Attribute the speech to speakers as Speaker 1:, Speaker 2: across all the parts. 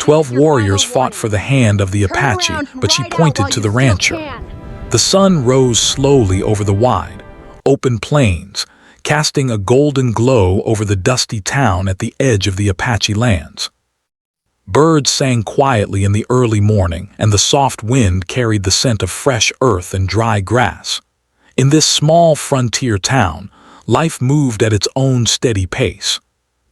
Speaker 1: 12 warriors fought for the hand of the Apache, but she pointed to the rancher. The sun rose slowly over the wide, open plains, casting a golden glow over the dusty town at the edge of the Apache lands. Birds sang quietly in the early morning, and the soft wind carried the scent of fresh earth and dry grass. In this small frontier town, life moved at its own steady pace.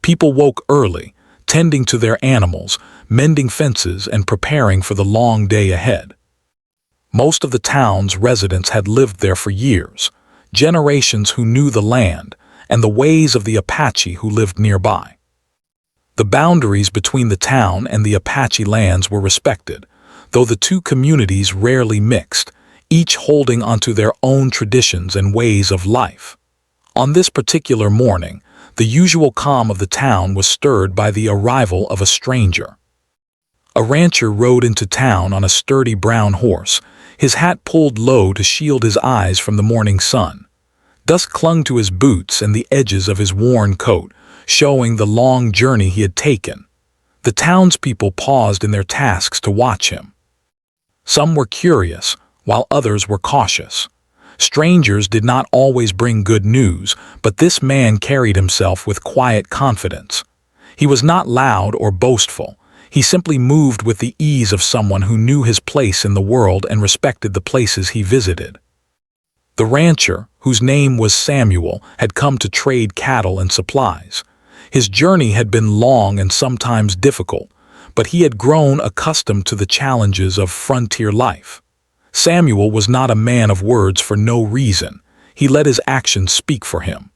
Speaker 1: People woke early, tending to their animals, mending fences, and preparing for the long day ahead. Most of the town's residents had lived there for years, generations who knew the land and the ways of the Apache who lived nearby. The boundaries between the town and the Apache lands were respected, though the two communities rarely mixed, each holding onto their own traditions and ways of life. On this particular morning, the usual calm of the town was stirred by the arrival of a stranger. A rancher rode into town on a sturdy brown horse, his hat pulled low to shield his eyes from the morning sun. Dust clung to his boots and the edges of his worn coat, showing the long journey he had taken. The townspeople paused in their tasks to watch him. Some were curious, while others were cautious. Strangers did not always bring good news, but this man carried himself with quiet confidence. He was not loud or boastful. He simply moved with the ease of someone who knew his place in the world and respected the places he visited. The rancher, whose name was Samuel, had come to trade cattle and supplies. His journey had been long and sometimes difficult, but he had grown accustomed to the challenges of frontier life. Samuel was not a man of words for no reason. He let his actions speak for him.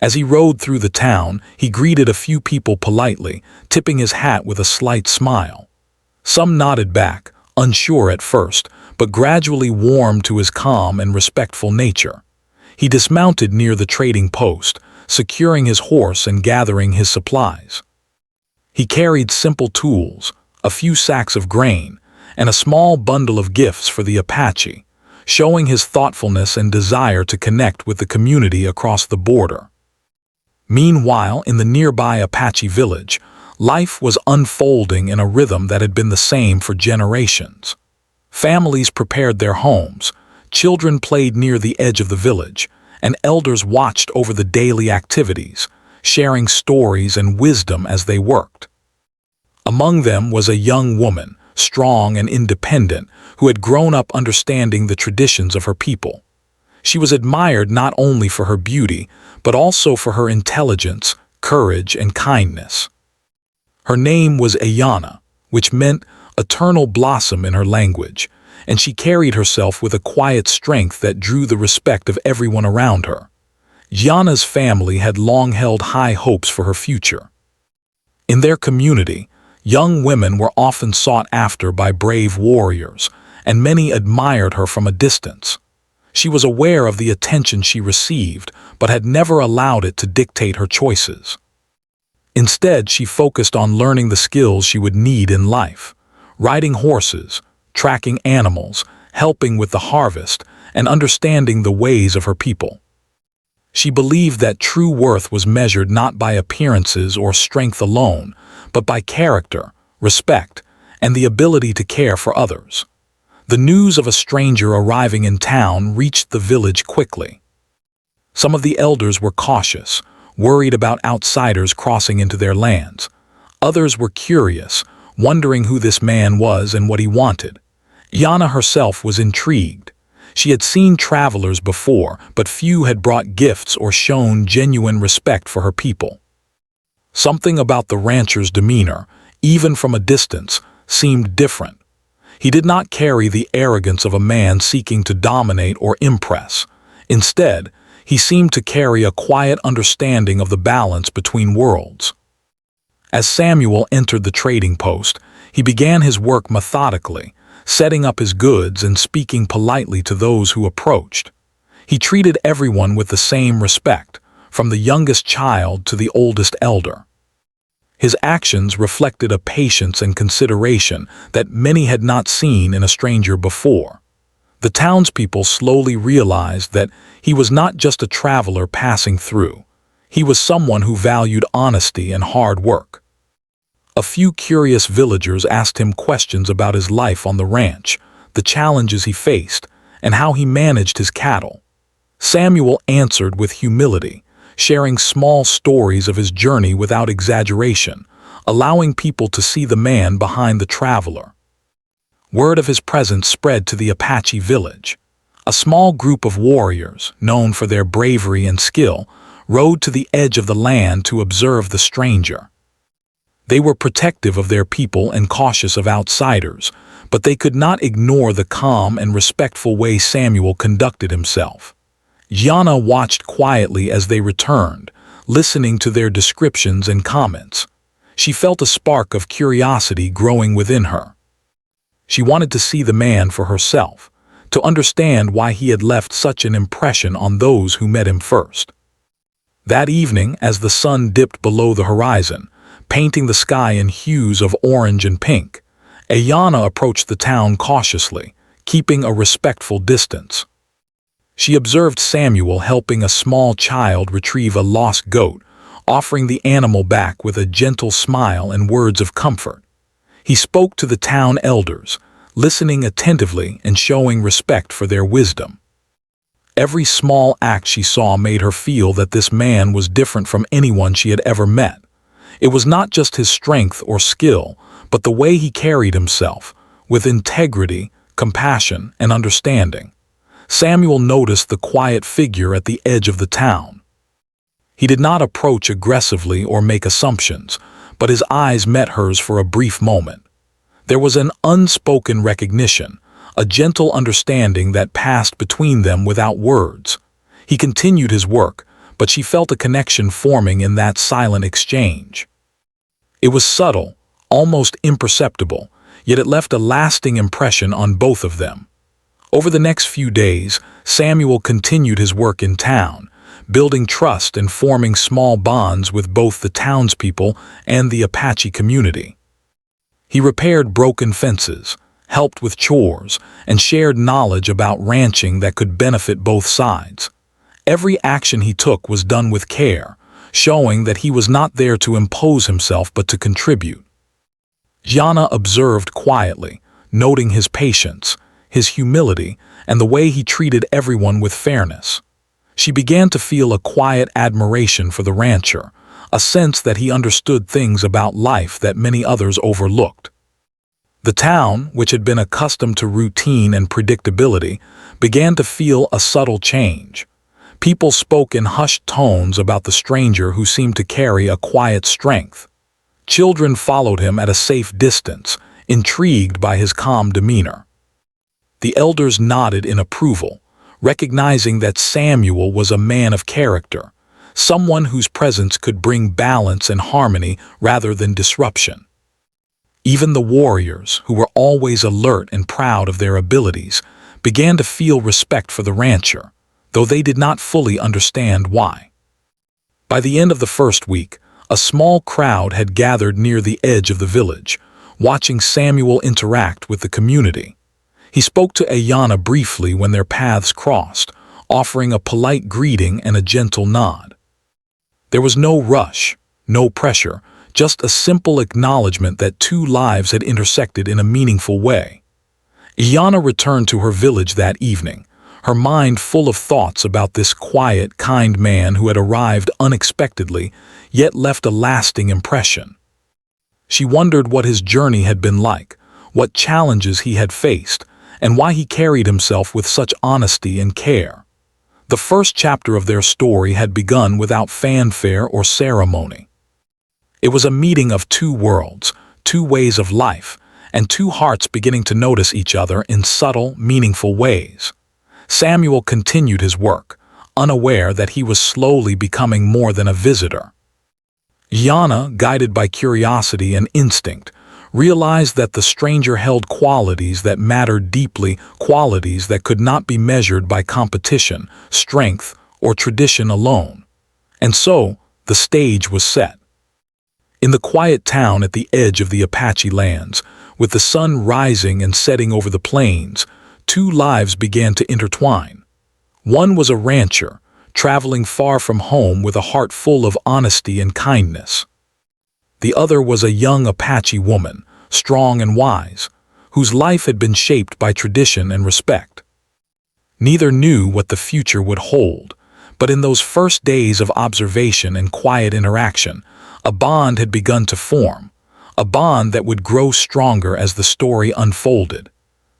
Speaker 1: As he rode through the town, he greeted a few people politely, tipping his hat with a slight smile. Some nodded back, unsure at first, but gradually warmed to his calm and respectful nature. He dismounted near the trading post, securing his horse and gathering his supplies. He carried simple tools, a few sacks of grain, and a small bundle of gifts for the Apache, showing his thoughtfulness and desire to connect with the community across the border. Meanwhile, in the nearby Apache village, life was unfolding in a rhythm that had been the same for generations. Families prepared their homes, children played near the edge of the village, and elders watched over the daily activities, sharing stories and wisdom as they worked. Among them was a young woman, strong and independent, who had grown up understanding the traditions of her people. She was admired not only for her beauty, but also for her intelligence, courage, and kindness. Her name was Ayana, which meant eternal blossom in her language, and she carried herself with a quiet strength that drew the respect of everyone around her. Ayana's family had long held high hopes for her future. In their community, young women were often sought after by brave warriors, and many admired her from a distance. She was aware of the attention she received, but had never allowed it to dictate her choices. Instead, she focused on learning the skills she would need in life: riding horses, tracking animals, helping with the harvest, and understanding the ways of her people. She believed that true worth was measured not by appearances or strength alone, but by character, respect, and the ability to care for others. The news of a stranger arriving in town reached the village quickly. Some of the elders were cautious, worried about outsiders crossing into their lands. Others were curious, wondering who this man was and what he wanted. Yana herself was intrigued. She had seen travelers before, but few had brought gifts or shown genuine respect for her people. Something about the rancher's demeanor, even from a distance, seemed different. He did not carry the arrogance of a man seeking to dominate or impress. Instead, he seemed to carry a quiet understanding of the balance between worlds. As Samuel entered the trading post, he began his work methodically, setting up his goods and speaking politely to those who approached. He treated everyone with the same respect, from the youngest child to the oldest elder. His actions reflected a patience and consideration that many had not seen in a stranger before. The townspeople slowly realized that he was not just a traveler passing through. He was someone who valued honesty and hard work. A few curious villagers asked him questions about his life on the ranch, the challenges he faced, and how he managed his cattle. Samuel answered with humility, sharing small stories of his journey without exaggeration, allowing people to see the man behind the traveler. Word of his presence spread to the Apache village. A small group of warriors, known for their bravery and skill, rode to the edge of the land to observe the stranger. They were protective of their people and cautious of outsiders, but they could not ignore the calm and respectful way Samuel conducted himself. Yana watched quietly as they returned, listening to their descriptions and comments. She felt a spark of curiosity growing within her. She wanted to see the man for herself, to understand why he had left such an impression on those who met him first. That evening, as the sun dipped below the horizon, painting the sky in hues of orange and pink, Ayana approached the town cautiously, keeping a respectful distance. She observed Samuel helping a small child retrieve a lost goat, offering the animal back with a gentle smile and words of comfort. He spoke to the town elders, listening attentively and showing respect for their wisdom. Every small act she saw made her feel that this man was different from anyone she had ever met. It was not just his strength or skill, but the way he carried himself, with integrity, compassion, and understanding. Samuel noticed the quiet figure at the edge of the town. He did not approach aggressively or make assumptions, but his eyes met hers for a brief moment. There was an unspoken recognition, a gentle understanding that passed between them without words. He continued his work, but she felt a connection forming in that silent exchange. It was subtle, almost imperceptible, yet it left a lasting impression on both of them. Over the next few days, Samuel continued his work in town, building trust and forming small bonds with both the townspeople and the Apache community. He repaired broken fences, helped with chores, and shared knowledge about ranching that could benefit both sides. Every action he took was done with care, showing that he was not there to impose himself but to contribute. Yana observed quietly, noting his patience, his humility, and the way he treated everyone with fairness. She began to feel a quiet admiration for the rancher, a sense that he understood things about life that many others overlooked. The town, which had been accustomed to routine and predictability, began to feel a subtle change. People spoke in hushed tones about the stranger who seemed to carry a quiet strength. Children followed him at a safe distance, intrigued by his calm demeanor. The elders nodded in approval, recognizing that Samuel was a man of character, someone whose presence could bring balance and harmony rather than disruption. Even the warriors, who were always alert and proud of their abilities, began to feel respect for the rancher, though they did not fully understand why. By the end of the first week, a small crowd had gathered near the edge of the village, watching Samuel interact with the community. He spoke to Ayana briefly when their paths crossed, offering a polite greeting and a gentle nod. There was no rush, no pressure, just a simple acknowledgement that two lives had intersected in a meaningful way. Ayana returned to her village that evening, her mind full of thoughts about this quiet, kind man who had arrived unexpectedly, yet left a lasting impression. She wondered what his journey had been like, what challenges he had faced, and why he carried himself with such honesty and care. The first chapter of their story had begun without fanfare or ceremony. It was a meeting of two worlds, two ways of life, and two hearts beginning to notice each other in subtle, meaningful ways. Samuel continued his work, unaware that he was slowly becoming more than a visitor. Yana, guided by curiosity and instinct, realized that the stranger held qualities that mattered deeply, qualities that could not be measured by competition, strength, or tradition alone. And so, the stage was set. In the quiet town at the edge of the Apache lands, with the sun rising and setting over the plains, two lives began to intertwine. One was a rancher, traveling far from home with a heart full of honesty and kindness. The other was a young Apache woman, strong and wise, whose life had been shaped by tradition and respect. Neither knew what the future would hold, but in those first days of observation and quiet interaction, a bond had begun to form, a bond that would grow stronger as the story unfolded.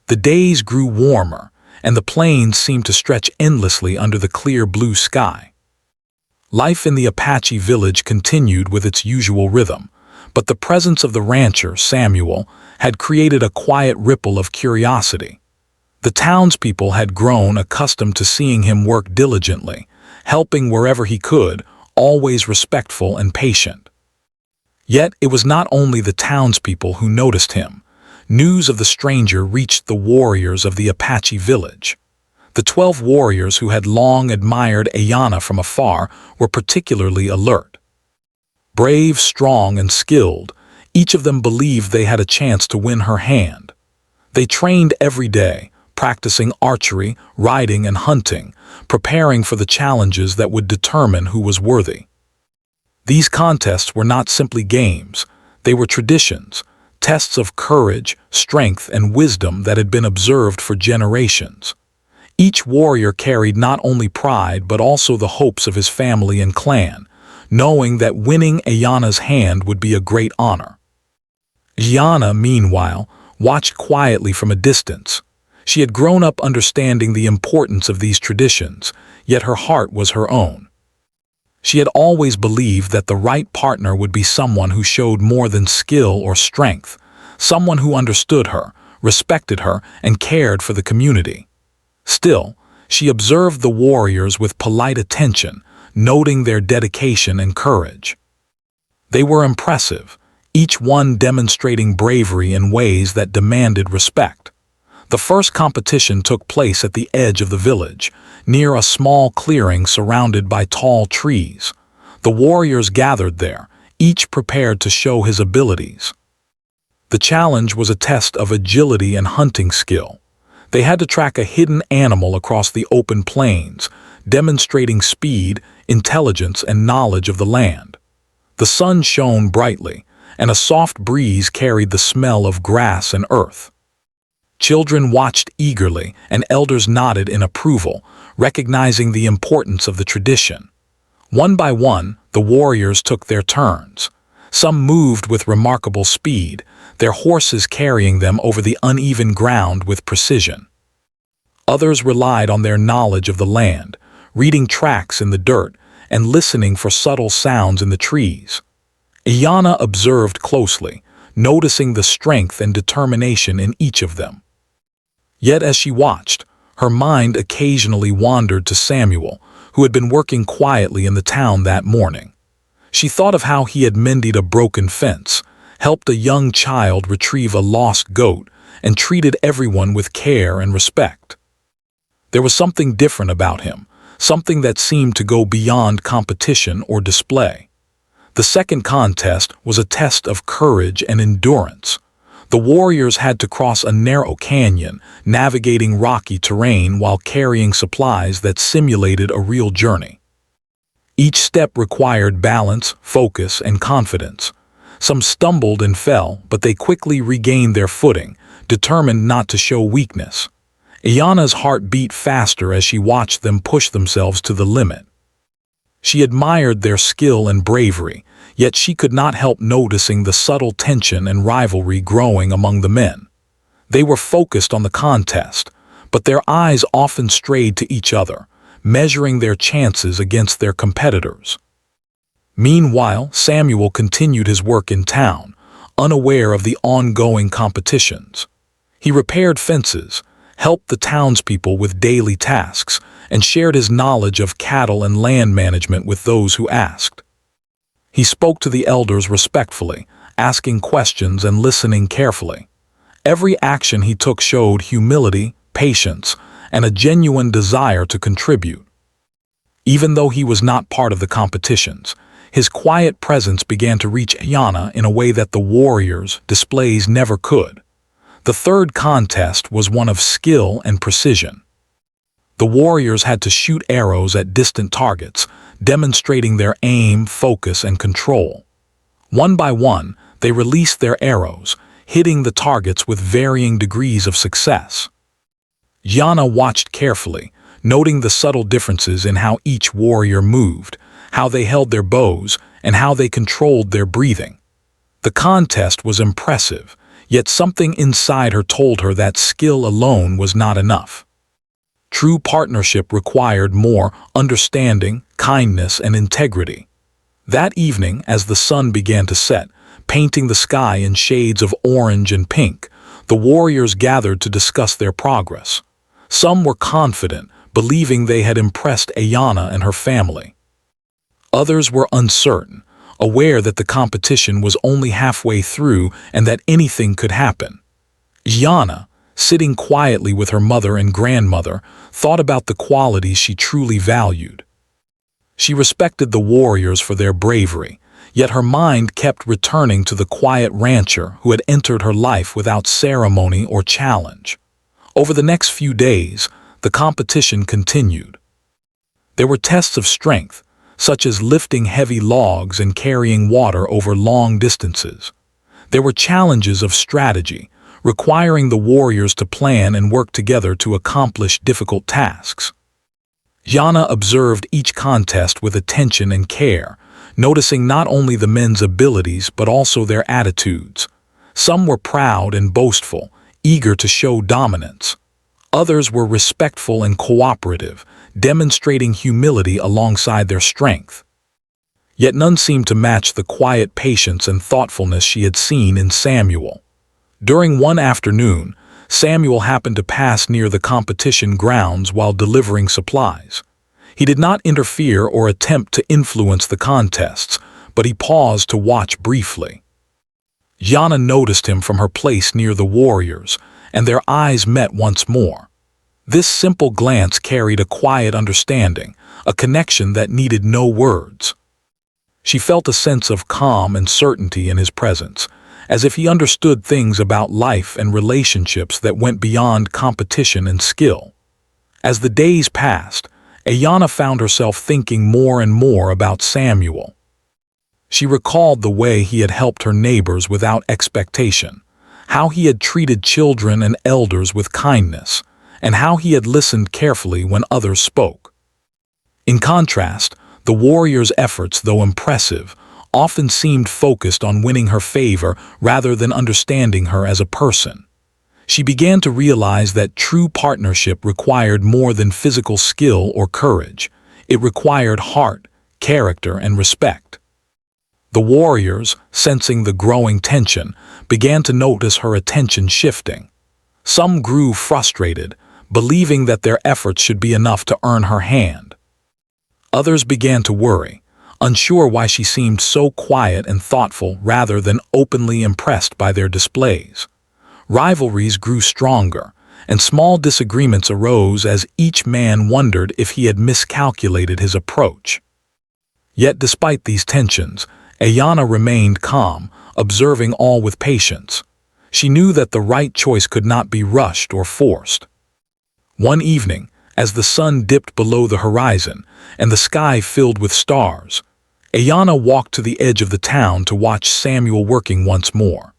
Speaker 1: The days grew warmer, and the plains seemed to stretch endlessly under the clear blue sky. Life in the Apache village continued with its usual rhythm, but the presence of the rancher, Samuel, had created a quiet ripple of curiosity. The townspeople had grown accustomed to seeing him work diligently, helping wherever he could, always respectful and patient. Yet it was not only the townspeople who noticed him. News of the stranger reached the warriors of the Apache village. The 12 warriors who had long admired Ayanna from afar were particularly alert. Brave, strong, and skilled, each of them believed they had a chance to win her hand. They trained every day, practicing archery, riding, and hunting, preparing for the challenges that would determine who was worthy. These contests were not simply games, they were traditions, tests of courage, strength, and wisdom that had been observed for generations. Each warrior carried not only pride but also the hopes of his family and clan, knowing that winning Ayanna's hand would be a great honor. Ayanna, meanwhile, watched quietly from a distance. She had grown up understanding the importance of these traditions, yet her heart was her own. She had always believed that the right partner would be someone who showed more than skill or strength, someone who understood her, respected her, and cared for the community. Still, she observed the warriors with polite attention, noting their dedication and courage. They were impressive, each one demonstrating bravery in ways that demanded respect. The first competition took place at the edge of the village, near a small clearing surrounded by tall trees. The warriors gathered there, each prepared to show his abilities. The challenge was a test of agility and hunting skill. They had to track a hidden animal across the open plains, demonstrating speed, intelligence, and knowledge of the land. The sun shone brightly, and a soft breeze carried the smell of grass and earth. Children watched eagerly, and elders nodded in approval, recognizing the importance of the tradition. One by one, the warriors took their turns. Some moved with remarkable speed, their horses carrying them over the uneven ground with precision. Others relied on their knowledge of the land, reading tracks in the dirt and listening for subtle sounds in the trees. Ayanna observed closely, noticing the strength and determination in each of them. Yet as she watched, her mind occasionally wandered to Samuel, who had been working quietly in the town that morning. She thought of how he had mended a broken fence, helped a young child retrieve a lost goat, and treated everyone with care and respect. There was something different about him, something that seemed to go beyond competition or display. The second contest was a test of courage and endurance. The warriors had to cross a narrow canyon, navigating rocky terrain while carrying supplies that simulated a real journey. Each step required balance, focus, and confidence. Some stumbled and fell, but they quickly regained their footing, determined not to show weakness. Ayanna's heart beat faster as she watched them push themselves to the limit. She admired their skill and bravery, yet she could not help noticing the subtle tension and rivalry growing among the men. They were focused on the contest, but their eyes often strayed to each other, measuring their chances against their competitors. Meanwhile, Samuel continued his work in town, unaware of the ongoing competitions. He repaired fences, helped the townspeople with daily tasks, and shared his knowledge of cattle and land management with those who asked. He spoke to the elders respectfully, asking questions and listening carefully. Every action he took showed humility, patience, and a genuine desire to contribute. Even though he was not part of the competitions, his quiet presence began to reach Ayanna in a way that the warriors' displays never could. The third contest was one of skill and precision. The warriors had to shoot arrows at distant targets, demonstrating their aim, focus, and control. One by one, they released their arrows, hitting the targets with varying degrees of success. Yana watched carefully, noting the subtle differences in how each warrior moved, how they held their bows, and how they controlled their breathing. The contest was impressive, yet something inside her told her that skill alone was not enough. True partnership required more understanding, kindness, and integrity. That evening, as the sun began to set, painting the sky in shades of orange and pink, the warriors gathered to discuss their progress. Some were confident, believing they had impressed Ayanna and her family. Others were uncertain, aware that the competition was only halfway through and that anything could happen. Ayanna, sitting quietly with her mother and grandmother, thought about the qualities she truly valued. She respected the warriors for their bravery, yet her mind kept returning to the quiet rancher who had entered her life without ceremony or challenge. Over the next few days, the competition continued. There were tests of strength, such as lifting heavy logs and carrying water over long distances. There were challenges of strategy, requiring the warriors to plan and work together to accomplish difficult tasks. Yana observed each contest with attention and care, noticing not only the men's abilities but also their attitudes. Some were proud and boastful, eager to show dominance. Others were respectful and cooperative, demonstrating humility alongside their strength. Yet none seemed to match the quiet patience and thoughtfulness she had seen in Samuel. During one afternoon, Samuel happened to pass near the competition grounds while delivering supplies. He did not interfere or attempt to influence the contests, but he paused to watch briefly. Yana noticed him from her place near the warriors, and their eyes met once more. This simple glance carried a quiet understanding, a connection that needed no words. She felt a sense of calm and certainty in his presence, as if he understood things about life and relationships that went beyond competition and skill. As the days passed, Ayanna found herself thinking more and more about Samuel. She recalled the way he had helped her neighbors without expectation, how he had treated children and elders with kindness, and how he had listened carefully when others spoke. In contrast, the warrior's efforts, though impressive, often seemed focused on winning her favor rather than understanding her as a person. She began to realize that true partnership required more than physical skill or courage. It required heart, character, and respect. The warriors, sensing the growing tension, began to notice her attention shifting. Some grew frustrated, believing that their efforts should be enough to earn her hand. Others began to worry, unsure why she seemed so quiet and thoughtful rather than openly impressed by their displays. Rivalries grew stronger, and small disagreements arose as each man wondered if he had miscalculated his approach. Yet despite these tensions, Ayanna remained calm, observing all with patience. She knew that the right choice could not be rushed or forced. One evening, as the sun dipped below the horizon and the sky filled with stars, Ayanna walked to the edge of the town to watch Samuel working once more.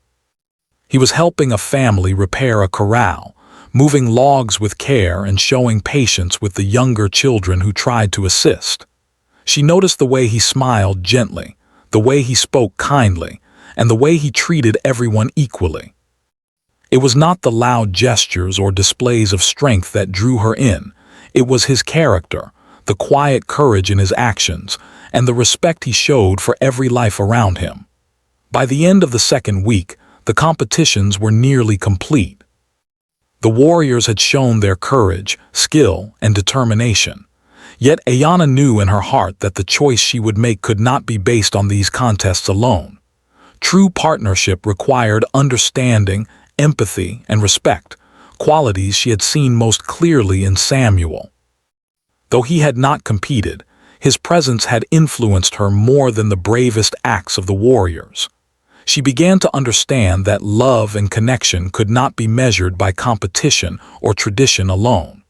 Speaker 1: He was helping a family repair a corral, moving logs with care and showing patience with the younger children who tried to assist. She noticed the way he smiled gently, the way he spoke kindly, and the way he treated everyone equally. It was not the loud gestures or displays of strength that drew her in. It was his character, the quiet courage in his actions, and the respect he showed for every life around him. By the end of the second week, the competitions were nearly complete. The warriors had shown their courage, skill, and determination. Yet Ayanna knew in her heart that the choice she would make could not be based on these contests alone. True partnership required understanding, empathy, and respect, qualities she had seen most clearly in Samuel. Though he had not competed, his presence had influenced her more than the bravest acts of the warriors. She began to understand that love and connection could not be measured by competition or tradition alone.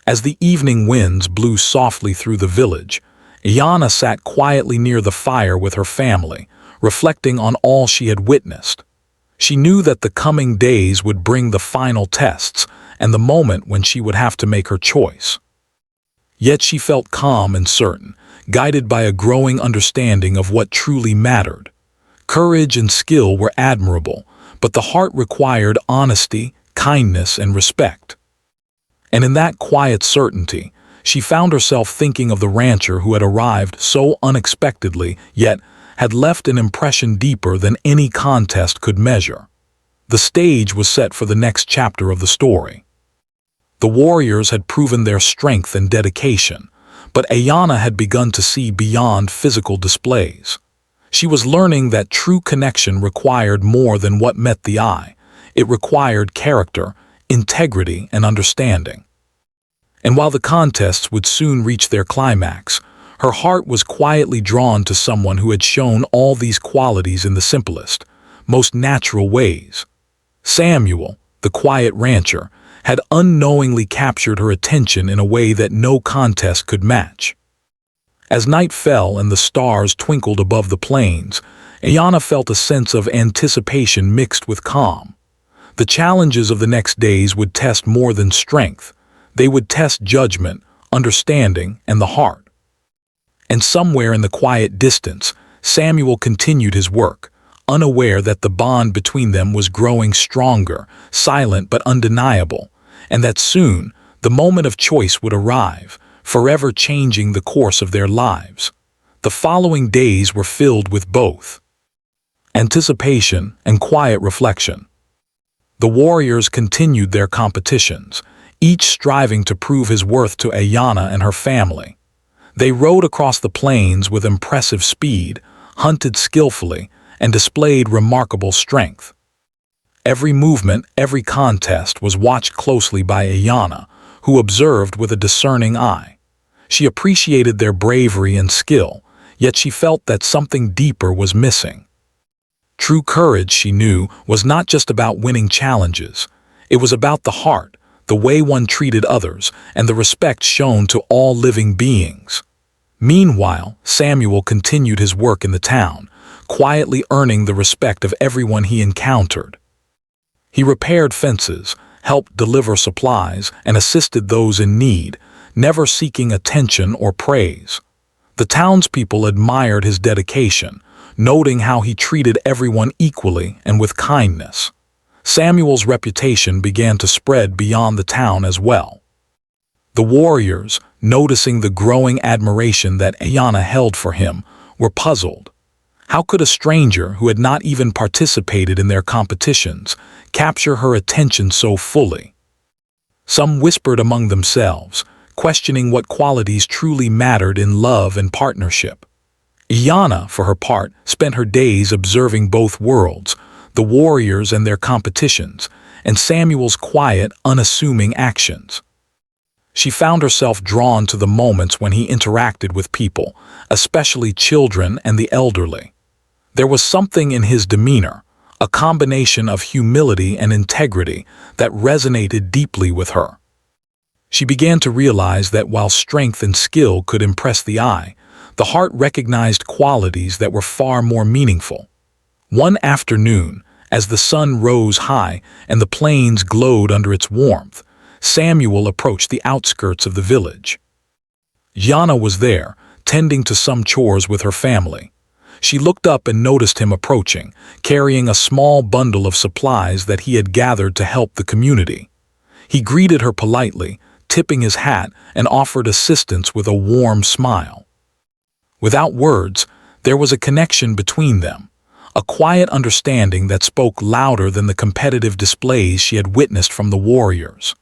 Speaker 1: As the evening winds blew softly through the village, Ayanna sat quietly near the fire with her family, reflecting on all she had witnessed. She knew that the coming days would bring the final tests and the moment when she would have to make her choice. Yet she felt calm and certain, guided by a growing understanding of what truly mattered. Courage and skill were admirable, but the heart required honesty, kindness, and respect. And in that quiet certainty, she found herself thinking of the rancher who had arrived so unexpectedly, yet had left an impression deeper than any contest could measure. The stage was set for the next chapter of the story. The warriors had proven their strength and dedication, but Ayanna had begun to see beyond physical displays. She was learning that true connection required more than what met the eye. It required character, integrity, and understanding. And while the contests would soon reach their climax, her heart was quietly drawn to someone who had shown all these qualities in the simplest, most natural ways. Samuel, the quiet rancher, had unknowingly captured her attention in a way that no contest could match. As night fell and the stars twinkled above the plains, Ayanna felt a sense of anticipation mixed with calm. The challenges of the next days would test more than strength. They would test judgment, understanding, and the heart. And somewhere in the quiet distance, Samuel continued his work, unaware that the bond between them was growing stronger, silent but undeniable, and that soon the moment of choice would arrive, forever changing the course of their lives. The following days were filled with both anticipation and quiet reflection. The warriors continued their competitions, each striving to prove his worth to Ayanna and her family. They rode across the plains with impressive speed, hunted skillfully, and displayed remarkable strength. Every movement, every contest was watched closely by Ayanna, who observed with a discerning eye. She appreciated their bravery and skill, yet she felt that something deeper was missing. True courage, she knew, was not just about winning challenges. It was about the heart, the way one treated others, and the respect shown to all living beings. Meanwhile, Samuel continued his work in the town, quietly earning the respect of everyone he encountered. He repaired fences, helped deliver supplies, and assisted those in need, never seeking attention or praise. The townspeople admired his dedication, noting how he treated everyone equally and with kindness. Samuel's reputation began to spread beyond the town as well. The warriors, noticing the growing admiration that Ayanna held for him, were puzzled. How could a stranger who had not even participated in their competitions capture her attention so fully? Some whispered among themselves, questioning what qualities truly mattered in love and partnership. Ayanna, for her part, spent her days observing both worlds, the warriors and their competitions, and Samuel's quiet, unassuming actions. She found herself drawn to the moments when he interacted with people, especially children and the elderly. There was something in his demeanor, a combination of humility and integrity, that resonated deeply with her. She began to realize that while strength and skill could impress the eye, the heart recognized qualities that were far more meaningful. One afternoon, as the sun rose high and the plains glowed under its warmth, Samuel approached the outskirts of the village. Ayanna was there, tending to some chores with her family. She looked up and noticed him approaching, carrying a small bundle of supplies that he had gathered to help the community. He greeted her politely, tipping his hat, and offered assistance with a warm smile. Without words, there was a connection between them, a quiet understanding that spoke louder than the competitive displays she had witnessed from the warriors.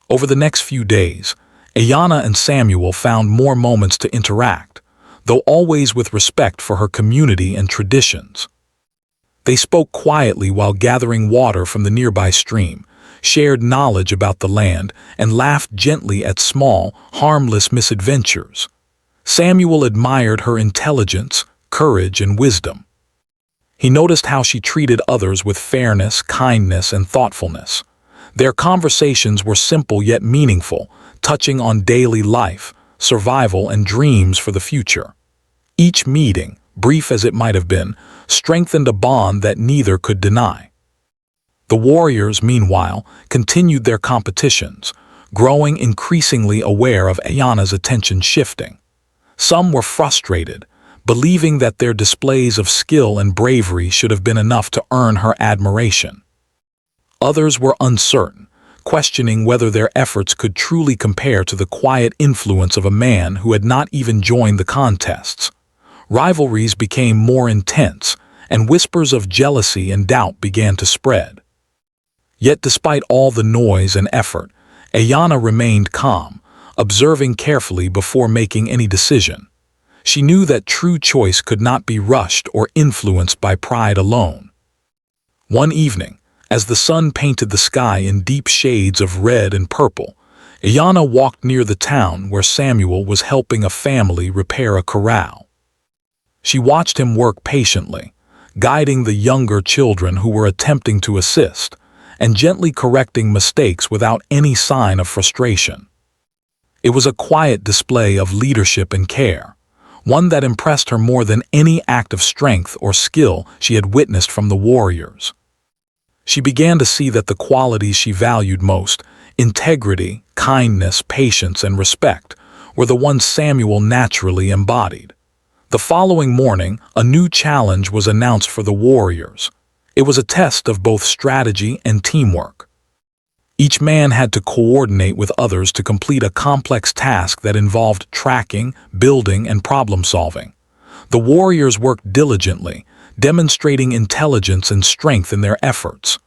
Speaker 1: Over the next few days, Ayanna and Samuel found more moments to interact, though always with respect for her community and traditions. They spoke quietly while gathering water from the nearby stream, shared knowledge about the land, and laughed gently at small, harmless misadventures. Samuel admired her intelligence, courage, and wisdom. He noticed how she treated others with fairness, kindness, and thoughtfulness. Their conversations were simple yet meaningful, touching on daily life, survival, and dreams for the future. Each meeting, brief as it might have been, strengthened a bond that neither could deny. The warriors, meanwhile, continued their competitions, growing increasingly aware of Ayana's attention shifting. Some were frustrated, believing that their displays of skill and bravery should have been enough to earn her admiration. Others were uncertain, questioning whether their efforts could truly compare to the quiet influence of a man who had not even joined the contests. Rivalries became more intense, and whispers of jealousy and doubt began to spread. Yet despite all the noise and effort, Ayana remained calm, observing carefully before making any decision. She knew that true choice could not be rushed or influenced by pride alone. One evening, as the sun painted the sky in deep shades of red and purple, Ayana walked near the town where Samuel was helping a family repair a corral. She watched him work patiently, guiding the younger children who were attempting to assist, and gently correcting mistakes without any sign of frustration. It was a quiet display of leadership and care, one that impressed her more than any act of strength or skill she had witnessed from the warriors. She began to see that the qualities she valued most, integrity, kindness, patience, and respect, were the ones Samuel naturally embodied. The following morning, a new challenge was announced for the warriors. It was a test of both strategy and teamwork. Each man had to coordinate with others to complete a complex task that involved tracking, building, and problem-solving. The warriors worked diligently, demonstrating intelligence and strength in their efforts.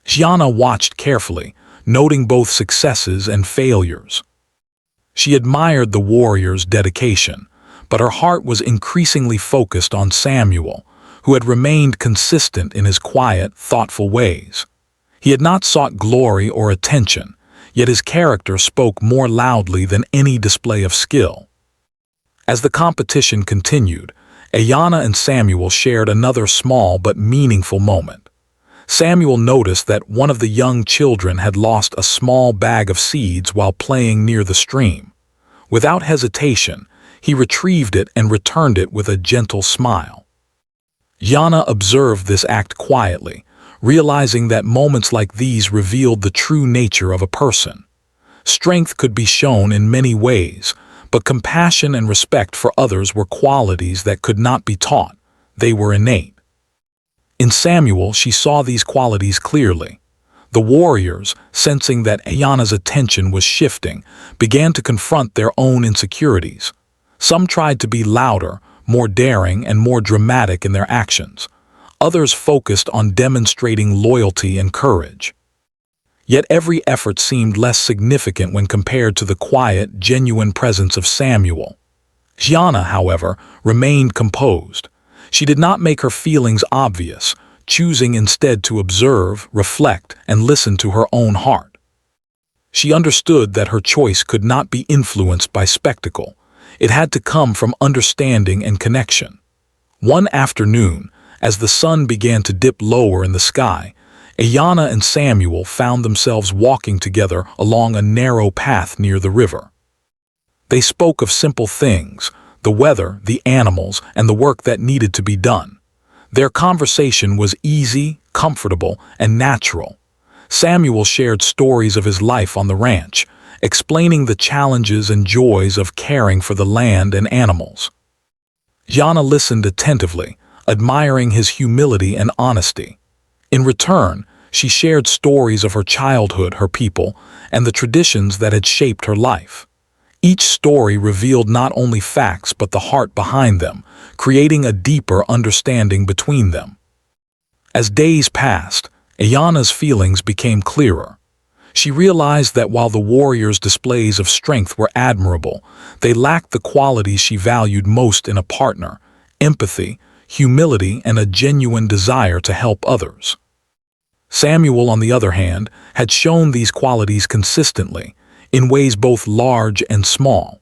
Speaker 1: Ayana watched carefully, noting both successes and failures. She admired the warriors' dedication, but her heart was increasingly focused on Samuel, who had remained consistent in his quiet, thoughtful ways. He had not sought glory or attention, yet his character spoke more loudly than any display of skill. As the competition continued, Ayana and Samuel shared another small but meaningful moment. Samuel noticed that one of the young children had lost a small bag of seeds while playing near the stream. Without hesitation, he retrieved it and returned it with a gentle smile. Ayana observed this act quietly, realizing that moments like these revealed the true nature of a person. Strength could be shown in many ways, but compassion and respect for others were qualities that could not be taught. They were innate. In Samuel, she saw these qualities clearly. The warriors, sensing that Ayana's attention was shifting, began to confront their own insecurities. Some tried to be louder, more daring, and more dramatic in their actions. Others focused on demonstrating loyalty and courage. Yet every effort seemed less significant when compared to the quiet, genuine presence of Samuel. Ayana, however, remained composed. She did not make her feelings obvious, choosing instead to observe, reflect, and listen to her own heart. She understood that her choice could not be influenced by spectacle. It had to come from understanding and connection. One afternoon, as the sun began to dip lower in the sky, Ayana and Samuel found themselves walking together along a narrow path near the river. They spoke of simple things, the weather, the animals, and the work that needed to be done. Their conversation was easy, comfortable, and natural. Samuel shared stories of his life on the ranch, explaining the challenges and joys of caring for the land and animals. Ayana listened attentively, admiring his humility and honesty. In return, she shared stories of her childhood, her people, and the traditions that had shaped her life. Each story revealed not only facts but the heart behind them, creating a deeper understanding between them. As days passed, Ayana's feelings became clearer. She realized that while the warriors' displays of strength were admirable, they lacked the qualities she valued most in a partner: empathy, humility, and a genuine desire to help others. Samuel, on the other hand, had shown these qualities consistently, in ways both large and small.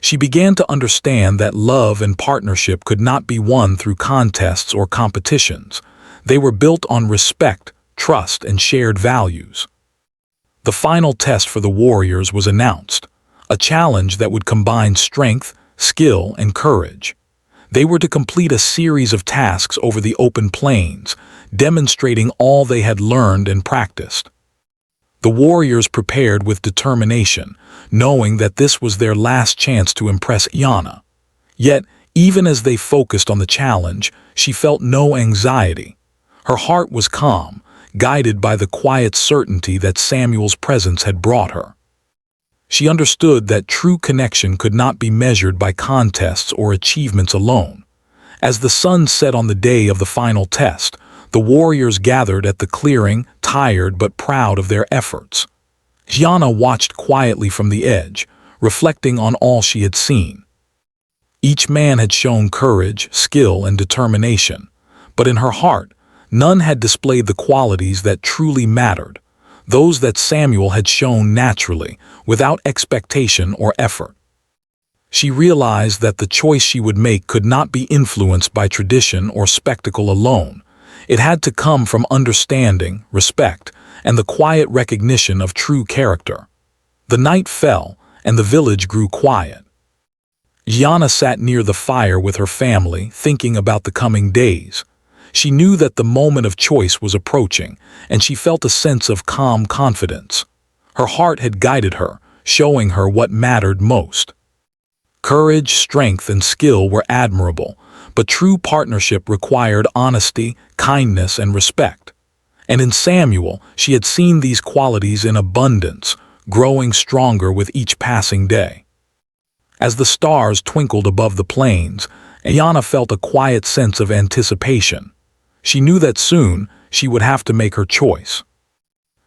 Speaker 1: She began to understand that love and partnership could not be won through contests or competitions. They were built on respect, trust, and shared values. The final test for the warriors was announced, a challenge that would combine strength, skill, and courage. They were to complete a series of tasks over the open plains, demonstrating all they had learned and practiced. The warriors prepared with determination, knowing that this was their last chance to impress Iana. Yet, even as they focused on the challenge, she felt no anxiety. Her heart was calm, guided by the quiet certainty that Samuel's presence had brought her. She understood that true connection could not be measured by contests or achievements alone. As the sun set on the day of the final test, the warriors gathered at the clearing, tired but proud of their efforts. Iana watched quietly from the edge, reflecting on all she had seen. Each man had shown courage, skill, and determination, but in her heart, none had displayed the qualities that truly mattered, those that Samuel had shown naturally, without expectation or effort. She realized that the choice she would make could not be influenced by tradition or spectacle alone. It had to come from understanding, respect, and the quiet recognition of true character. The night fell, and the village grew quiet. Iana sat near the fire with her family, thinking about the coming days. She knew that the moment of choice was approaching, and she felt a sense of calm confidence. Her heart had guided her, showing her what mattered most. Courage, strength, and skill were admirable, but true partnership required honesty, kindness, and respect. And in Samuel, she had seen these qualities in abundance, growing stronger with each passing day. As the stars twinkled above the plains, Iana felt a quiet sense of anticipation. She knew that soon she would have to make her choice.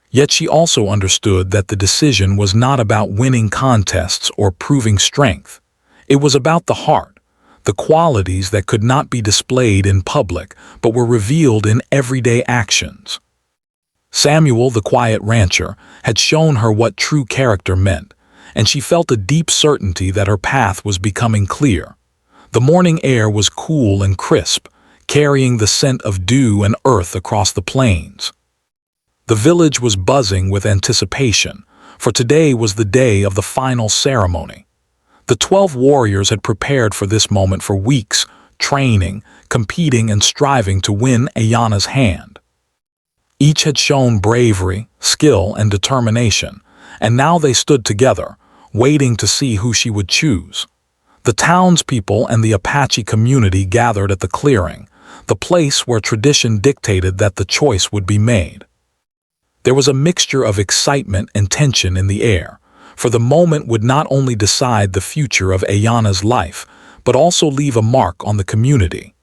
Speaker 1: Yet she also understood that the decision was not about winning contests or proving strength. It was about the heart, the qualities that could not be displayed in public but were revealed in everyday actions. Samuel, the quiet rancher, had shown her what true character meant, and she felt a deep certainty that her path was becoming clear. The morning air was cool and crisp, carrying the scent of dew and earth across the plains. The village was buzzing with anticipation, for today was the day of the final ceremony. The 12 warriors had prepared for this moment for weeks, training, competing, and striving to win Iana's hand. Each had shown bravery, skill, and determination, and now they stood together, waiting to see who she would choose. The townspeople and the Apache community gathered at the clearing, the place where tradition dictated that the choice would be made. There was a mixture of excitement and tension in the air, for the moment would not only decide the future of Iana's life, but also leave a mark on the community.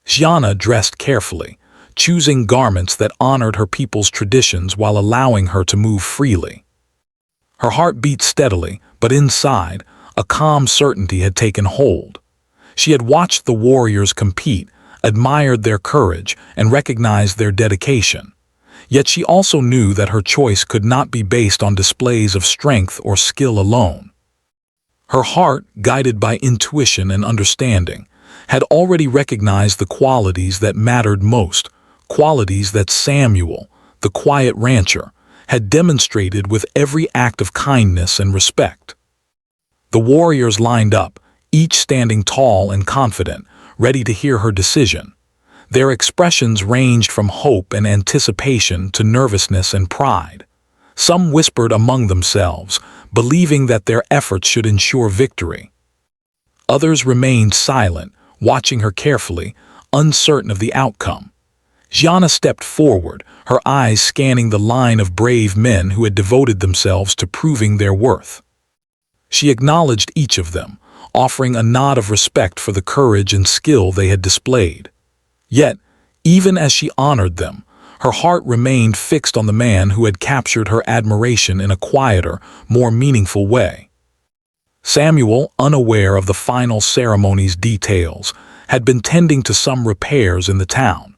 Speaker 1: Iana dressed carefully, choosing garments that honored her people's traditions while allowing her to move freely. Her heart beat steadily, but inside, a calm certainty had taken hold. She had watched the warriors compete, admired their courage, and recognized their dedication. Yet she also knew that her choice could not be based on displays of strength or skill alone. Her heart, guided by intuition and understanding, had already recognized the qualities that mattered most, qualities that Samuel, the quiet rancher, had demonstrated with every act of kindness and respect. The warriors lined up, each standing tall and confident, ready to hear her decision. Their expressions ranged from hope and anticipation to nervousness and pride. Some whispered among themselves, believing that their efforts should ensure victory. Others remained silent, watching her carefully, uncertain of the outcome. Iana stepped forward, her eyes scanning the line of brave men who had devoted themselves to proving their worth. She acknowledged each of them, offering a nod of respect for the courage and skill they had displayed. Yet, even as she honored them, her heart remained fixed on the man who had captured her admiration in a quieter, more meaningful way. Samuel, unaware of the final ceremony's details, had been tending to some repairs in the town.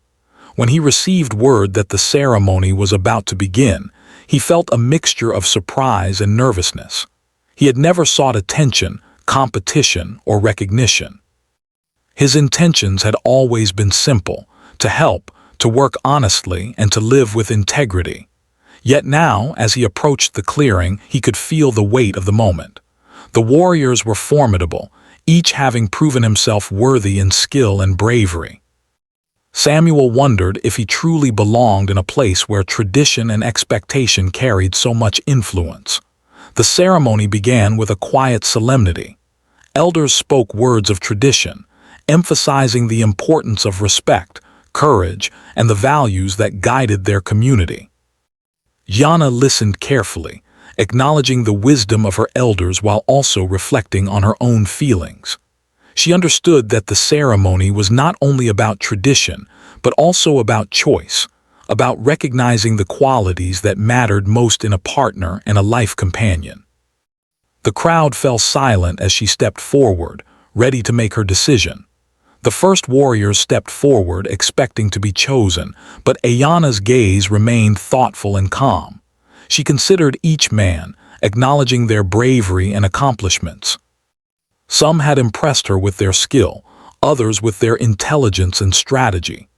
Speaker 1: When he received word that the ceremony was about to begin, he felt a mixture of surprise and nervousness. He had never sought attention, competition, or recognition. His intentions had always been simple: to help, to work honestly, and to live with integrity. Yet now, as he approached the clearing, he could feel the weight of the moment. The warriors were formidable, each having proven himself worthy in skill and bravery. Samuel wondered if he truly belonged in a place where tradition and expectation carried so much influence. The ceremony began with a quiet solemnity. Elders spoke words of tradition, emphasizing the importance of respect, courage, and the values that guided their community. Yana listened carefully, acknowledging the wisdom of her elders while also reflecting on her own feelings. She understood that the ceremony was not only about tradition, but also about choice, about recognizing the qualities that mattered most in a partner and a life companion. The crowd fell silent as she stepped forward, ready to make her decision. The first warrior stepped forward, expecting to be chosen, but Ayana's gaze remained thoughtful and calm. She considered each man, acknowledging their bravery and accomplishments. Some had impressed her with their skill, others with their intelligence and strategy.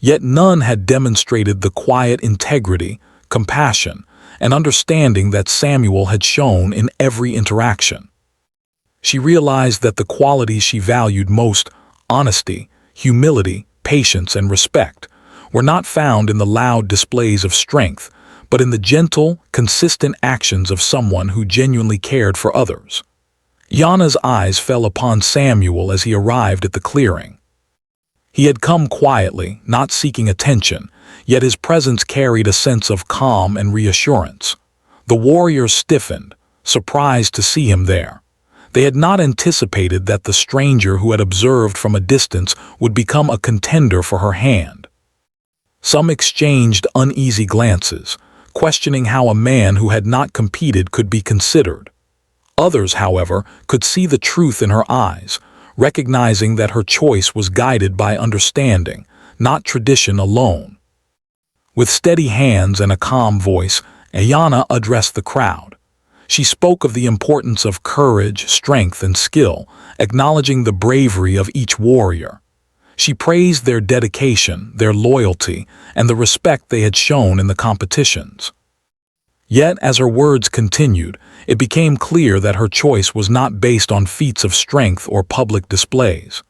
Speaker 1: Yet none had demonstrated the quiet integrity, compassion, and understanding that Samuel had shown in every interaction. She realized that the qualities she valued most, honesty, humility, patience, and respect, were not found in the loud displays of strength, but in the gentle, consistent actions of someone who genuinely cared for others. Yana's eyes fell upon Samuel as he arrived at the clearing. He had come quietly, not seeking attention, yet his presence carried a sense of calm and reassurance. The warriors stiffened, surprised to see him there. They had not anticipated that the stranger who had observed from a distance would become a contender for her hand. Some exchanged uneasy glances, questioning how a man who had not competed could be considered. Others, however, could see the truth in her eyes, recognizing that her choice was guided by understanding, not tradition alone. With steady hands and a calm voice, Ayana addressed the crowd. She spoke of the importance of courage, strength, and skill, acknowledging the bravery of each warrior. She praised their dedication, their loyalty, and the respect they had shown in the competitions. Yet, as her words continued, it became clear that her choice was not based on feats of strength or public displays.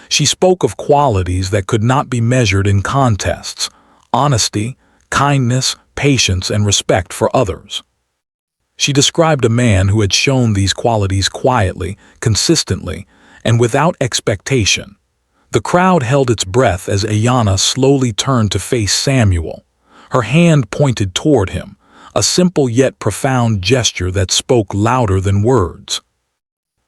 Speaker 1: She spoke of qualities that could not be measured in contests: honesty, kindness, patience, and respect for others. She described a man who had shown these qualities quietly, consistently, and without expectation. The crowd held its breath as Ayana slowly turned to face Samuel. Her hand pointed toward him, a simple yet profound gesture that spoke louder than words.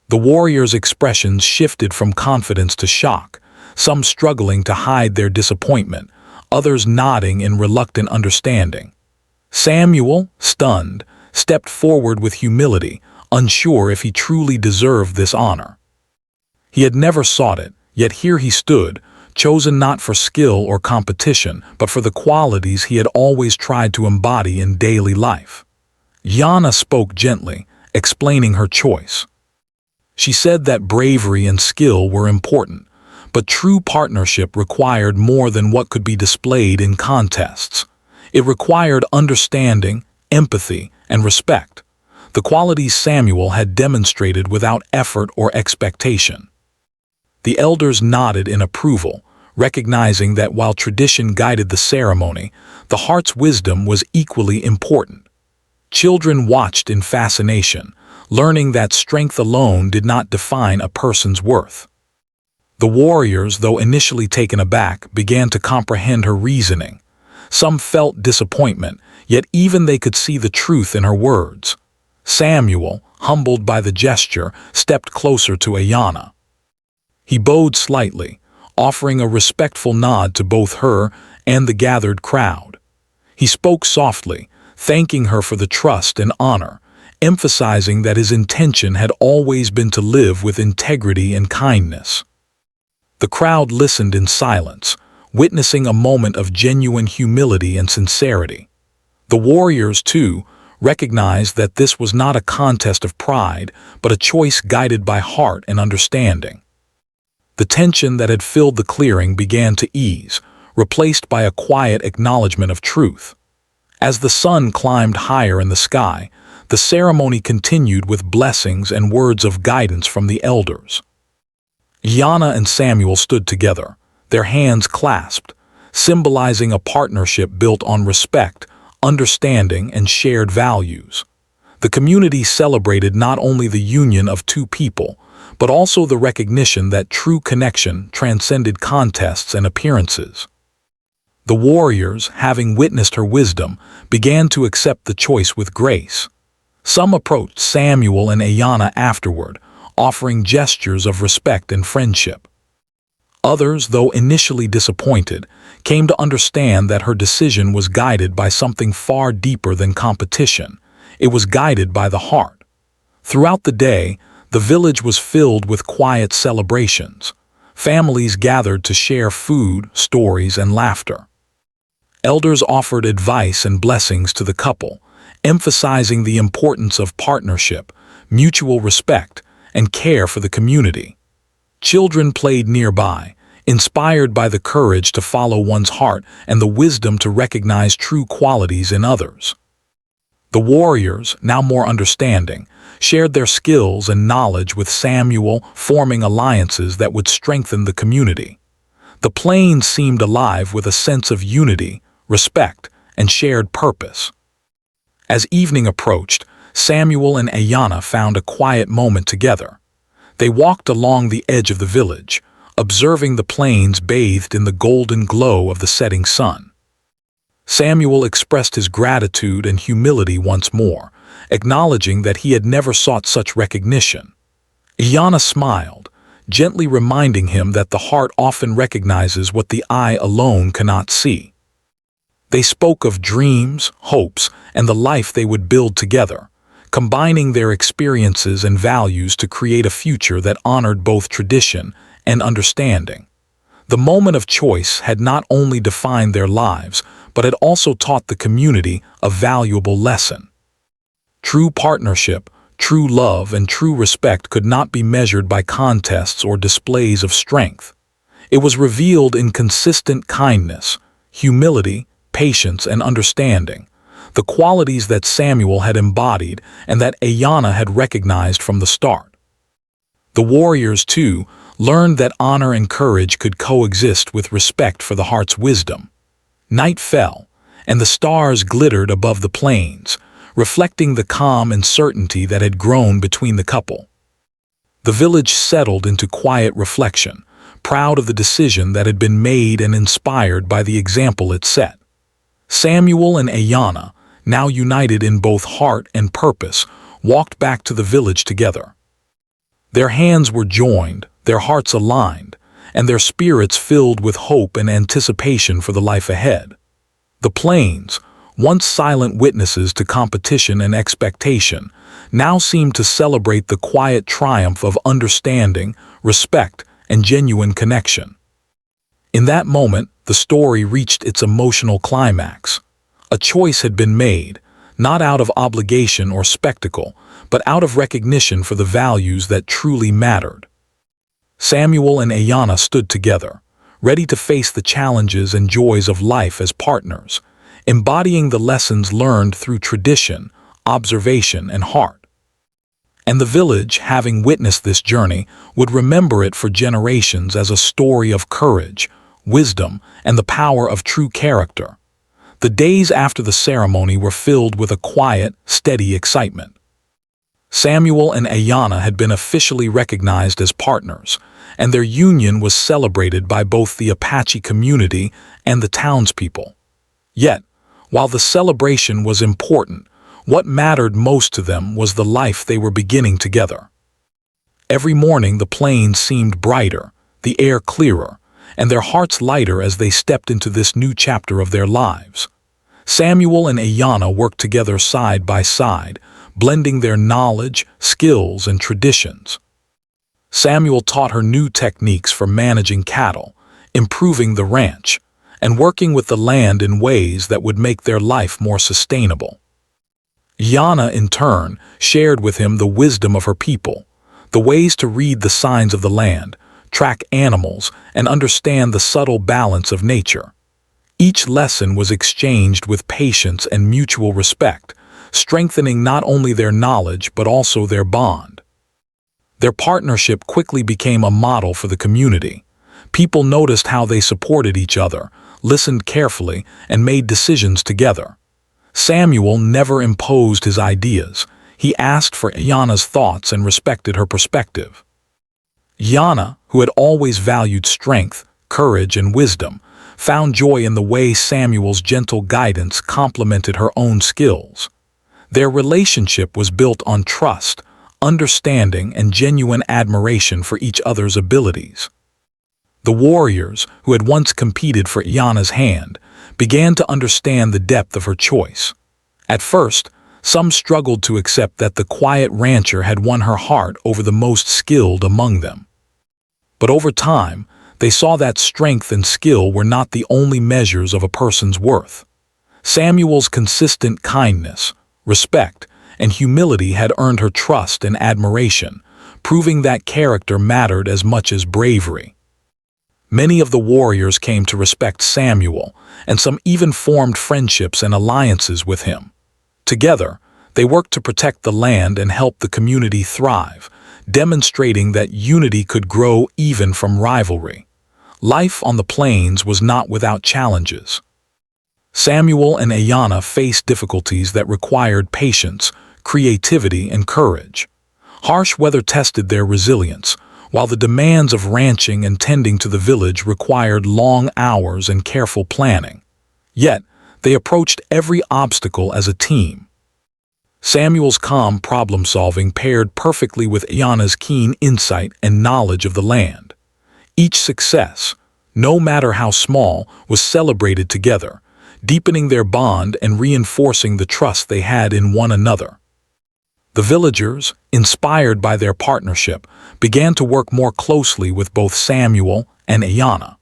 Speaker 1: The warriors' expressions shifted from confidence to shock, some struggling to hide their disappointment, others nodding in reluctant understanding. Samuel, stunned, stepped forward with humility, unsure if he truly deserved this honor. He had never sought it, yet here he stood, chosen not for skill or competition, but for the qualities he had always tried to embody in daily life. Yana spoke gently, explaining her choice. She said that bravery and skill were important, but true partnership required more than what could be displayed in contests. It required understanding, empathy, and respect, the qualities Samuel had demonstrated without effort or expectation. The elders nodded in approval, recognizing that while tradition guided the ceremony, the heart's wisdom was equally important. Children watched in fascination, learning that strength alone did not define a person's worth. The warriors, though initially taken aback, began to comprehend her reasoning. Some felt disappointment, yet even they could see the truth in her words. Samuel, humbled by the gesture, stepped closer to Ayana. He bowed slightly, offering a respectful nod to both her and the gathered crowd. He spoke softly, thanking her for the trust and honor, emphasizing that his intention had always been to live with integrity and kindness. The crowd listened in silence, witnessing a moment of genuine humility and sincerity. The warriors, too, recognized that this was not a contest of pride, but a choice guided by heart and understanding. The tension that had filled the clearing began to ease, replaced by a quiet acknowledgement of truth. As the sun climbed higher in the sky, the ceremony continued with blessings and words of guidance from the elders. Ayanna and Samuel stood together, their hands clasped, symbolizing a partnership built on respect, understanding, and shared values. The community celebrated not only the union of two people, but also the recognition that true connection transcended contests and appearances. The warriors, having witnessed her wisdom, began to accept the choice with grace. Some approached Samuel and Ayanna afterward, offering gestures of respect and friendship. Others, though initially disappointed, came to understand that her decision was guided by something far deeper than competition. It was guided by the heart. Throughout the day, the village was filled with quiet celebrations. Families gathered to share food, stories, and laughter. Elders offered advice and blessings to the couple, emphasizing the importance of partnership, mutual respect, and care for the community. Children played nearby, inspired by the courage to follow one's heart and the wisdom to recognize true qualities in others. The warriors, now more understanding, shared their skills and knowledge with Samuel, forming alliances that would strengthen the community. The plains seemed alive with a sense of unity, respect, and shared purpose. As evening approached, Samuel and Ayanna found a quiet moment together. They walked along the edge of the village, observing the plains bathed in the golden glow of the setting sun. Samuel expressed his gratitude and humility once more, acknowledging that he had never sought such recognition. Ayanna smiled, gently reminding him that the heart often recognizes what the eye alone cannot see. They spoke of dreams, hopes, and the life they would build together, combining their experiences and values to create a future that honored both tradition and understanding. The moment of choice had not only defined their lives, but had also taught the community a valuable lesson. True partnership, true love, and true respect could not be measured by contests or displays of strength. It was revealed in consistent kindness, humility, patience, and understanding, the qualities that Samuel had embodied and that Ayanna had recognized from the start. The warriors, too, learned that honor and courage could coexist with respect for the heart's wisdom. Night fell, and the stars glittered above the plains, reflecting the calm and certainty that had grown between the couple. The village settled into quiet reflection, proud of the decision that had been made and inspired by the example it set. Samuel and Ayanna, now united in both heart and purpose, walked back to the village together. Their hands were joined, their hearts aligned, and their spirits filled with hope and anticipation for the life ahead. The plains, once silent witnesses to competition and expectation, now seemed to celebrate the quiet triumph of understanding, respect, and genuine connection. In that moment, the story reached its emotional climax. A choice had been made, not out of obligation or spectacle, but out of recognition for the values that truly mattered. Samuel and Ayanna stood together, ready to face the challenges and joys of life as partners, embodying the lessons learned through tradition, observation, and heart. And the village, having witnessed this journey, would remember it for generations as a story of courage, wisdom, and the power of true character. The days after the ceremony were filled with a quiet, steady excitement. Samuel and Ayanna had been officially recognized as partners, and their union was celebrated by both the Apache community and the townspeople. Yet, while the celebration was important, what mattered most to them was the life they were beginning together. Every morning the plains seemed brighter, the air clearer, and their hearts lighter as they stepped into this new chapter of their lives. Samuel and Ayanna worked together side by side, blending their knowledge, skills, and traditions. Samuel taught her new techniques for managing cattle, improving the ranch, and working with the land in ways that would make their life more sustainable. Ayanna, in turn, shared with him the wisdom of her people, the ways to read the signs of the land, track animals, and understand the subtle balance of nature. Each lesson was exchanged with patience and mutual respect, strengthening not only their knowledge but also their bond. Their partnership quickly became a model for the community. People noticed how they supported each other, listened carefully, and made decisions together. Samuel never imposed his ideas. He asked for Ayanna's thoughts and respected her perspective. Ayanna, who had always valued strength, courage, and wisdom, found joy in the way Samuel's gentle guidance complemented her own skills. Their relationship was built on trust, understanding, and genuine admiration for each other's abilities. The warriors, who had once competed for Ayanna's hand, began to understand the depth of her choice. At first, some struggled to accept that the quiet rancher had won her heart over the most skilled among them. But over time, they saw that strength and skill were not the only measures of a person's worth. Samuel's consistent kindness, respect, and humility had earned her trust and admiration, proving that character mattered as much as bravery. Many of the warriors came to respect Samuel, and some even formed friendships and alliances with him. Together, they worked to protect the land and help the community thrive, demonstrating that unity could grow even from rivalry. Life on the plains was not without challenges. Samuel and Ayanna faced difficulties that required patience, creativity, and courage. Harsh weather tested their resilience, while the demands of ranching and tending to the village required long hours and careful planning. Yet, they approached every obstacle as a team. Samuel's calm problem-solving paired perfectly with Ayanna's keen insight and knowledge of the land. Each success, no matter how small, was celebrated together, deepening their bond and reinforcing the trust they had in one another. The villagers, inspired by their partnership, began to work more closely with both Samuel and Ayanna.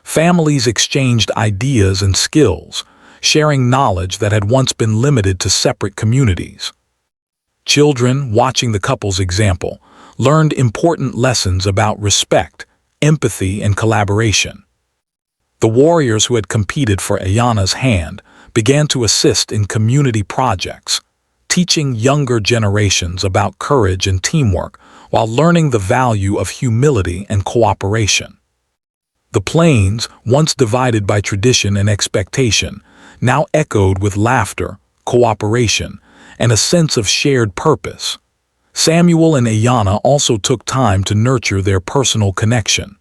Speaker 1: Families exchanged ideas and skills, sharing knowledge that had once been limited to separate communities. Children, watching the couple's example, learned important lessons about respect, empathy, and collaboration. The warriors who had competed for Ayanna's hand began to assist in community projects, teaching younger generations about courage and teamwork while learning the value of humility and cooperation. The plains, once divided by tradition and expectation, now echoed with laughter, cooperation, and a sense of shared purpose. Samuel and Ayanna also took time to nurture their personal connection.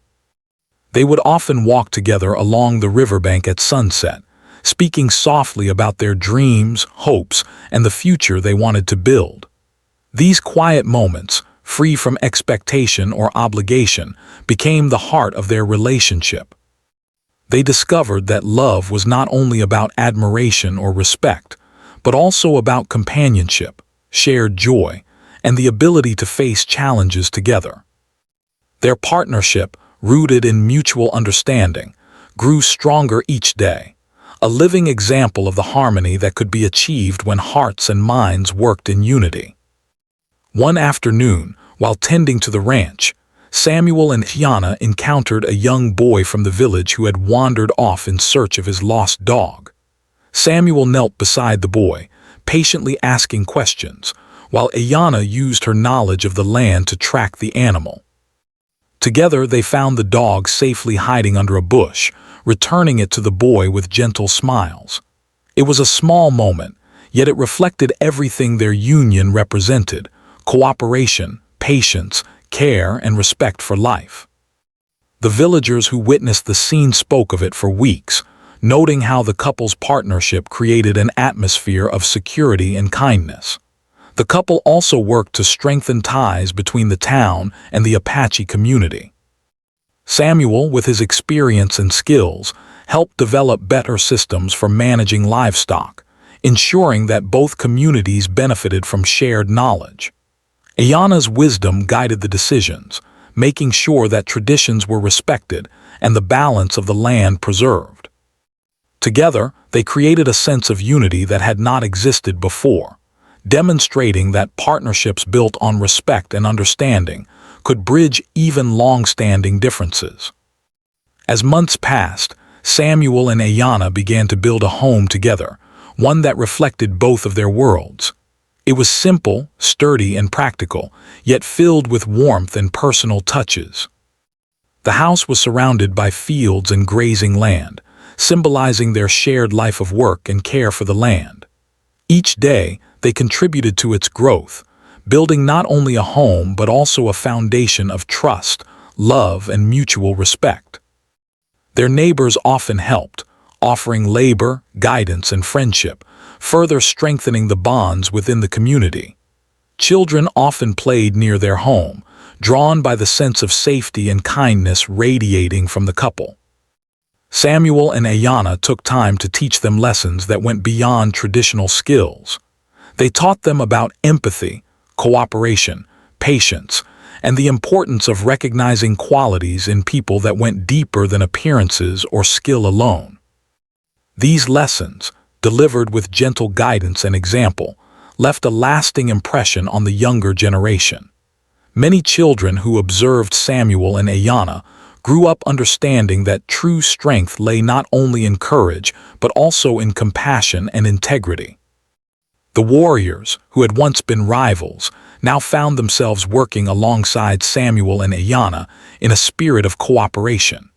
Speaker 1: They would often walk together along the riverbank at sunset, speaking softly about their dreams, hopes, and the future they wanted to build. These quiet moments, free from expectation or obligation, became the heart of their relationship. They discovered that love was not only about admiration or respect, but also about companionship, shared joy, and the ability to face challenges together. Their partnership, rooted in mutual understanding, grew stronger each day, a living example of the harmony that could be achieved when hearts and minds worked in unity. One afternoon, while tending to the ranch, Samuel and Ayanna encountered a young boy from the village who had wandered off in search of his lost dog. Samuel knelt beside the boy, patiently asking questions, while Ayanna used her knowledge of the land to track the animal. Together they found the dog safely hiding under a bush, returning it to the boy with gentle smiles. It was a small moment, yet it reflected everything their union represented: cooperation, patience, care, and respect for life. The villagers who witnessed the scene spoke of it for weeks, noting how the couple's partnership created an atmosphere of security and kindness. The couple also worked to strengthen ties between the town and the Apache community. Samuel, with his experience and skills, helped develop better systems for managing livestock, ensuring that both communities benefited from shared knowledge. Ayanna's wisdom guided the decisions, making sure that traditions were respected and the balance of the land preserved. Together, they created a sense of unity that had not existed before, demonstrating that partnerships built on respect and understanding could bridge even long-standing differences. As months passed, Samuel and Ayanna began to build a home together, one that reflected both of their worlds. It was simple, sturdy, and practical, yet filled with warmth and personal touches. The house was surrounded by fields and grazing land, symbolizing their shared life of work and care for the land. Each day, they contributed to its growth, building not only a home but also a foundation of trust, love, and mutual respect. Their neighbors often helped, offering labor, guidance, and friendship, further strengthening the bonds within the community. Children often played near their home, drawn by the sense of safety and kindness radiating from the couple. Samuel and Ayanna took time to teach them lessons that went beyond traditional skills. They taught them about empathy, cooperation, patience, and the importance of recognizing qualities in people that went deeper than appearances or skill alone. These lessons, delivered with gentle guidance and example, left a lasting impression on the younger generation. Many children who observed Samuel and Ayanna grew up understanding that true strength lay not only in courage but also in compassion and integrity. The warriors, who had once been rivals, now found themselves working alongside Samuel and Ayanna in a spirit of cooperation.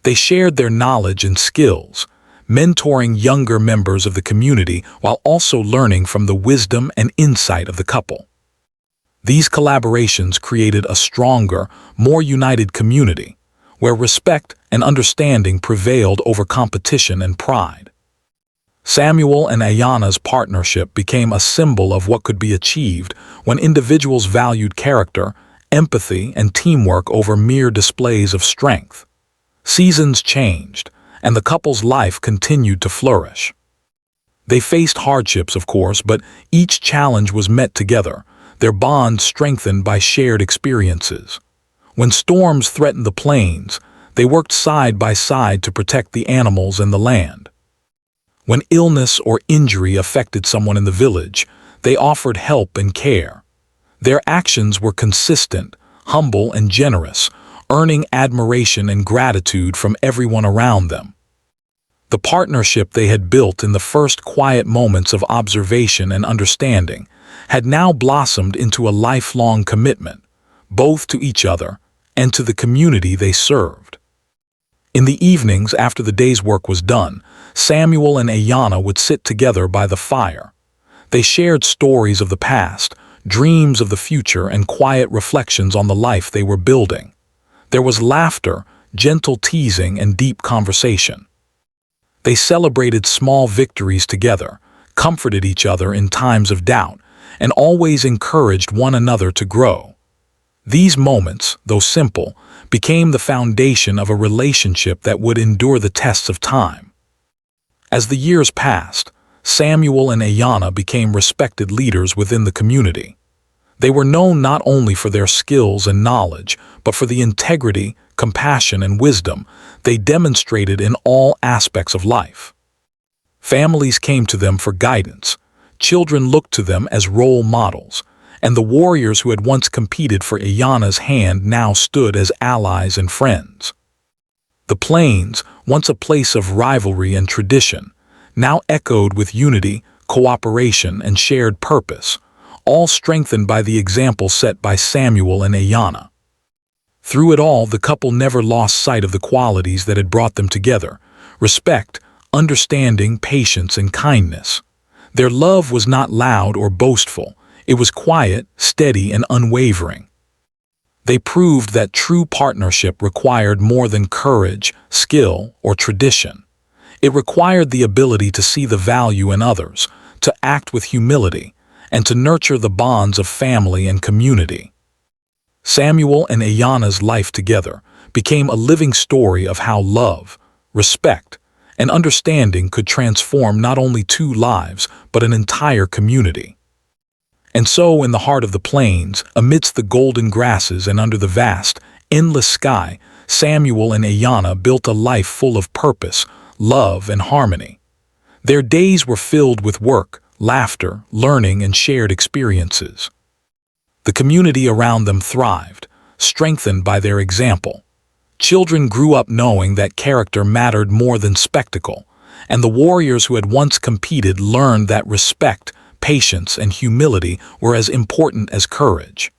Speaker 1: They shared their knowledge and skills, mentoring younger members of the community while also learning from the wisdom and insight of the couple. These collaborations created a stronger, more united community, where respect and understanding prevailed over competition and pride. Samuel and Ayanna's partnership became a symbol of what could be achieved when individuals valued character, empathy, and teamwork over mere displays of strength. Seasons changed, and the couple's life continued to flourish. They faced hardships, of course, but each challenge was met together, their bond strengthened by shared experiences. When storms threatened the plains, they worked side by side to protect the animals and the land. When illness or injury affected someone in the village, they offered help and care. Their actions were consistent, humble, and generous, earning admiration and gratitude from everyone around them. The partnership they had built in the first quiet moments of observation and understanding had now blossomed into a lifelong commitment, both to each other and to the community they served. In the evenings after the day's work was done, Samuel and Ayanna would sit together by the fire. They shared stories of the past, dreams of the future, and quiet reflections on the life they were building. There was laughter, gentle teasing, and deep conversation. They celebrated small victories together, comforted each other in times of doubt, and always encouraged one another to grow. These moments, though simple, became the foundation of a relationship that would endure the tests of time. As the years passed, Samuel and Ayanna became respected leaders within the community. They were known not only for their skills and knowledge, but for the integrity, compassion, and wisdom they demonstrated in all aspects of life. Families came to them for guidance, children looked to them as role models, and the warriors who had once competed for Ayanna's hand now stood as allies and friends. The plains, once a place of rivalry and tradition, now echoed with unity, cooperation, and shared purpose, all strengthened by the example set by Samuel and Ayanna. Through it all, the couple never lost sight of the qualities that had brought them together: respect, understanding, patience, and kindness. Their love was not loud or boastful. It was quiet, steady, and unwavering. They proved that true partnership required more than courage, skill, or tradition. It required the ability to see the value in others, to act with humility, and to nurture the bonds of family and community. Samuel and Ayanna's life together became a living story of how love, respect, and understanding could transform not only two lives, but an entire community. And so, in the heart of the plains, amidst the golden grasses and under the vast, endless sky, Samuel and Ayanna built a life full of purpose, love, and harmony. Their days were filled with work, laughter, learning, and shared experiences. The community around them thrived, strengthened by their example. Children grew up knowing that character mattered more than spectacle, and the warriors who had once competed learned that respect, patience, and humility were as important as courage.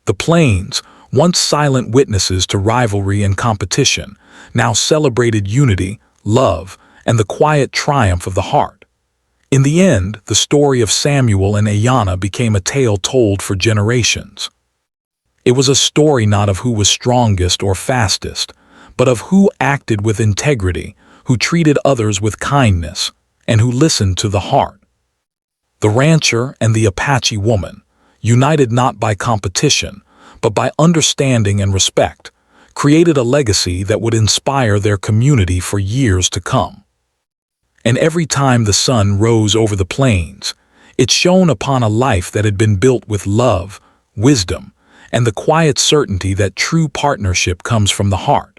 Speaker 1: The plains, once silent witnesses to rivalry and competition, now celebrated unity, love, and the quiet triumph of the heart. In the end, the story of Samuel and Ayanna became a tale told for generations. It was a story not of who was strongest or fastest, but of who acted with integrity, who treated others with kindness, and who listened to the heart. The rancher and the Apache woman, united not by competition, but by understanding and respect, created a legacy that would inspire their community for years to come. And every time the sun rose over the plains, it shone upon a life that had been built with love, wisdom, and the quiet certainty that true partnership comes from the heart.